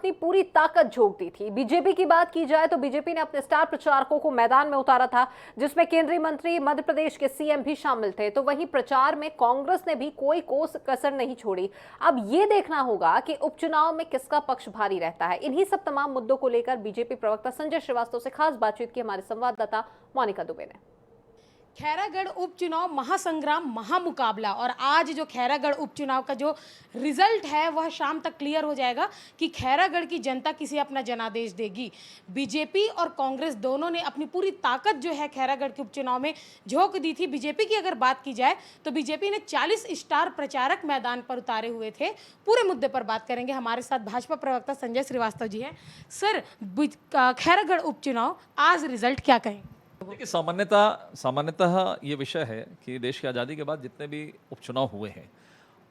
अपनी पूरी ताकत झोंक दी थी। बीजेपी की बात की जाए तो बीजेपी ने अपने स्टार प्रचारकों को मैदान में उतारा था, जिसमें केंद्रीय मंत्री, मध्य प्रदेश के सीएम भी शामिल थे। तो वहीं प्रचार में कांग्रेस ने भी कोई कसर नहीं छोड़ी। अब ये देखना होगा कि उपचुनाव में किसका पक्ष भारी रहता है। इन्हीं सब तमाम मुद्दों को लेकर बीजेपी प्रवक्ता संजय श्रीवास्तव से खास बातचीत की हमारे संवाददाता मोनिका दुबे ने। खैरागढ़ उपचुनाव महासंग्राम महामुकाबला, और आज जो खैरागढ़ उपचुनाव का जो रिजल्ट है वह शाम तक क्लियर हो जाएगा कि खैरागढ़ की जनता किसे अपना जनादेश देगी। बीजेपी और कांग्रेस दोनों ने अपनी पूरी ताकत जो है खैरागढ़ के उपचुनाव में झोंक दी थी। बीजेपी की अगर बात की जाए तो बीजेपी ने 40 स्टार प्रचारक मैदान पर उतारे हुए थे। पूरे मुद्दे पर बात करेंगे, हमारे साथ भाजपा प्रवक्ता संजय श्रीवास्तव जी हैं। सर, खैरागढ़ उपचुनाव आज रिजल्ट क्या कहें? देखिए, सामान्यतः ये विषय है कि देश की आज़ादी के बाद जितने भी उपचुनाव हुए हैं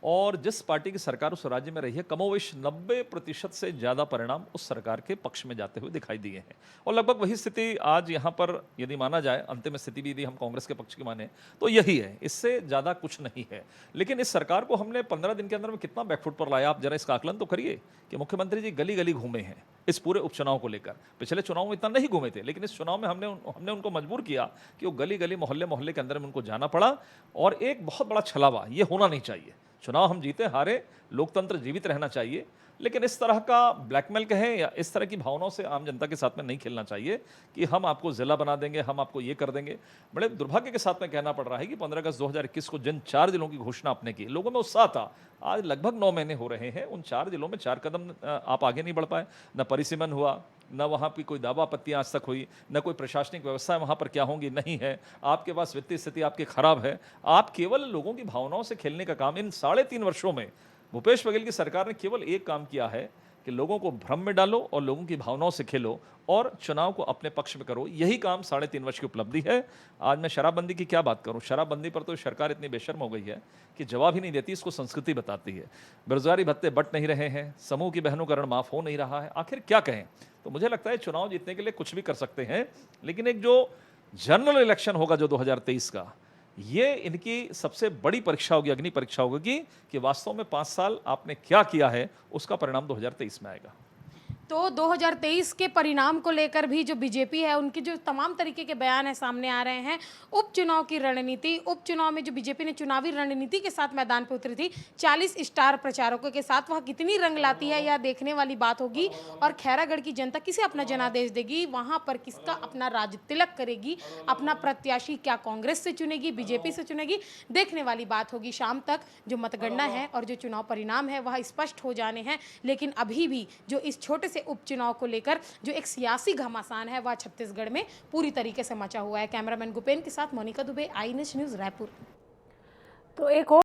और जिस पार्टी की सरकार उस राज्य में रही है, कमोवेश 90% से ज़्यादा परिणाम उस सरकार के पक्ष में जाते हुए दिखाई दिए हैं। और लगभग वही स्थिति आज यहाँ पर यदि माना जाए, अंतिम स्थिति भी यदि हम कांग्रेस के पक्ष की माने तो यही है, इससे ज़्यादा कुछ नहीं है। लेकिन इस सरकार को हमने 15 दिन के अंदर में कितना बैकफुट पर लाया, आप जरा इसका आकलन तो करिए कि मुख्यमंत्री जी गली गली घूमे हैं इस पूरे उपचुनाव को लेकर। पिछले चुनाव में इतना नहीं घूमे थे, लेकिन इस चुनाव में हमने उनको मजबूर किया कि वो गली गली मोहल्ले मोहल्ले के अंदर में उनको जाना पड़ा। और एक बहुत बड़ा छलावा ये होना नहीं चाहिए। चुनाव हम जीते हारे, लोकतंत्र जीवित रहना चाहिए, लेकिन इस तरह का ब्लैकमेल कहें या इस तरह की भावनाओं से आम जनता के साथ में नहीं खेलना चाहिए कि हम आपको जिला बना देंगे, हम आपको ये कर देंगे। बड़े दुर्भाग्य के साथ में कहना पड़ रहा है कि 15 अगस्त 2021 को जिन 4 जिलों की घोषणा आपने की, लोगों में उत्साह था। आज लगभग 9 महीने हो रहे हैं, उन 4 जिलों में 4 कदम आप आगे नहीं बढ़ पाए। न परिसीमन हुआ, न वहाँ की कोई दावा आपत्तियाँ आज तक हुई, न कोई प्रशासनिक व्यवस्था वहाँ पर क्या होंगी नहीं है। आपके पास वित्तीय स्थिति आपकी खराब है। आप केवल लोगों की भावनाओं से खेलने का काम, इन 3.5 वर्षों में भूपेश बघेल की सरकार ने केवल एक काम किया है कि लोगों को भ्रम में डालो और लोगों की भावनाओं से खेलो और चुनाव को अपने पक्ष में करो। यही काम 3.5 वर्ष की उपलब्धि है। आज मैं शराबबंदी की क्या बात करूं, शराबबंदी पर तो सरकार इतनी बेशर्म हो गई है कि जवाब ही नहीं देती, इसको संस्कृति बताती है। बेरोजगारी भत्ते बट नहीं रहे हैं, समूह की बहनों का ऋण माफ हो नहीं रहा है। आखिर क्या कहें? तो मुझे लगता है चुनाव जीतने के लिए कुछ भी कर सकते हैं, लेकिन एक जो जनरल इलेक्शन होगा जो 2023 का, ये इनकी सबसे बड़ी परीक्षा होगी, अग्नि परीक्षा होगी कि वास्तव में 5 साल आपने क्या किया है, उसका परिणाम 2023 में आएगा। तो 2023 के परिणाम को लेकर भी जो बीजेपी है उनकी जो तमाम तरीके के बयान है सामने आ रहे हैं। उपचुनाव की रणनीति, उपचुनाव में जो बीजेपी ने चुनावी रणनीति के साथ मैदान पर उतरी थी 40 स्टार प्रचारकों के साथ, वह कितनी रंग लाती है यह देखने वाली बात होगी। और खैरागढ़ की जनता किसे अपना जनादेश देगी, वहाँ पर किसका अपना राज तिलक करेगी, अपना प्रत्याशी क्या कांग्रेस से चुनेगी, बीजेपी से चुनेगी, देखने वाली बात होगी। शाम तक जो मतगणना है और जो चुनाव परिणाम है वह स्पष्ट हो जाने हैं। लेकिन अभी भी जो इस छोटे उपचुनाव को लेकर जो एक सियासी घमासान है वह छत्तीसगढ़ में पूरी तरीके से मचा हुआ है। कैमरामैन गुपेन के साथ मोनिका दुबे, आई नेशन न्यूज़, रायपुर। तो एक और